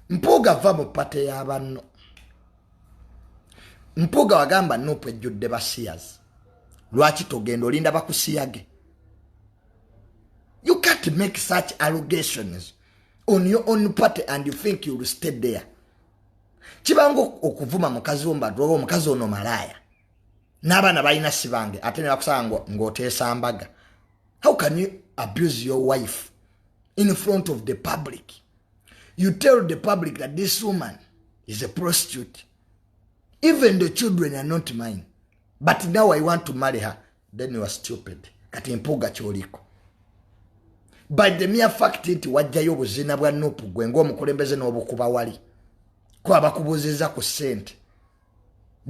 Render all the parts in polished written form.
Mpuuga va mu pate y'abanno. Mpuuga wagamba Nuupu ejjudde basiyazi. Lwaki togenda olinda bakusiyage? You can't make such allegations on your own party and you think you will stay there. Kibango okuvuma mukazi wombadwa omukazi ono malaya. N'abaana balina sibange ate ne bakusanga ng'oteesa mbaga. How can you abuse your wife in front of the public? You tell the public that this woman is a prostitute. Even the children are not mine. But now I want to marry her. Then you are stupid. Kati Mpuuga kyoliko. By the mere fact nti wajjayo obuzina bwa Nuupu gwe ng'omukulembeze n'obukuba wali. Kwa bakubuzeza ku sente.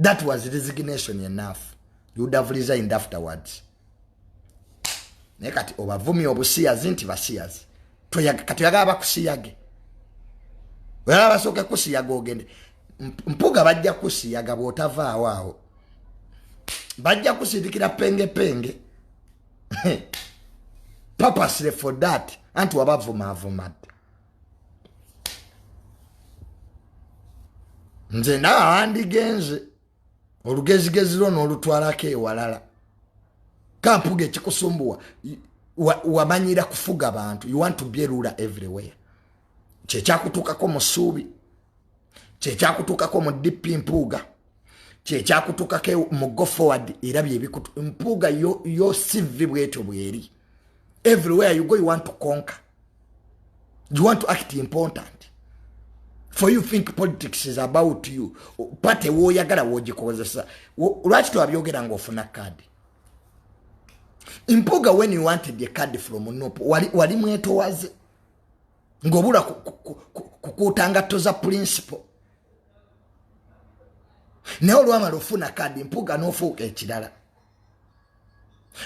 That was resignation enough. You would have resigned afterwards. Naye kati obavumi obusiyazi nti basiyazi. Kati oyagala bakusiyage. Oyagala basooke kusiyaga ogende. Mpuuga bajja kusiyaga bw'otavaawo awo. Bajja kusindikira penge. Purposely for that. Anti wabavumaavumadde. Nze nawe andigenze. Olugezigezi lwo n'olutwalako ewalala. Kampuuga ekikusumbuwa. Wamanyira kufuga abantu. You want to be a ruler everywhere. Kyekyakutuukako mu Ssuubi. Kyekyakutuukako mu DP Mpuuga. Kyekyakutuukako mu Go Forward era byebikutu. Mpuuga yo CV bwetyo bweri. Everywhere you go you want to conquer. You want to act important. For you think politics is about you. Pate woyagala wogikozesa. Lwaki twabyogera ng'ofuna card? Mpuuga when you wanted a card from Nuupu wali mwetowaze. Ng'obula kukuutanga toza principle. Naye olwamala ofuna card Mpuuga n'ofuuka ekirala.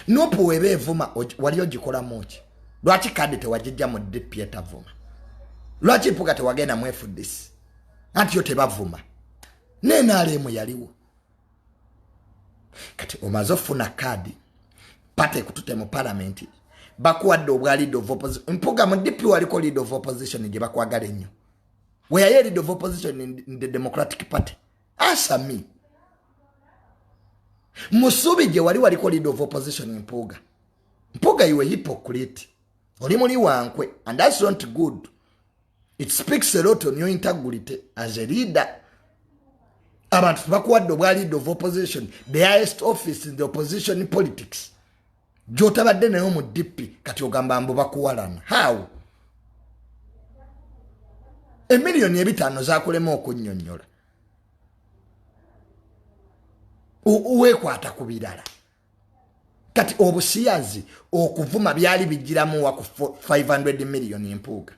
Nuupu weba evuma wali ogikolamu ki? Lwaki card tewagijja mu DP etavuma? Lwaki Mpuuga tewagenda mu FDC? Anti yo tebavuma. NRM yaliwo. Kati omaze ofuna card pate kutute mu parliament. Bakuwadde obwa lead of opposition. Mpuuga mu DP waliko lead of opposition gye bakwagala ennyo. Where are lead of opposition in the Democratic Party? Answer me. Musubi gye waliko lead of opposition Mpuuga. Mpuuga you a hypocrite. Oli muli wankwe and that's not good. It speaks a lot on your integrity as a leader. Abantu bakuwadde obwa lead of opposition, the highest office in the opposition in politics. Gy'otabadde nayo mu DP kati ogamba mbu bakuwalana. How? Emiliyoni 5 zakulema okunnyonnyola. Uwekwata ku birala. Kati obusiyazi okuvuma byali bijiramu wa ku 500 million Mpuuga.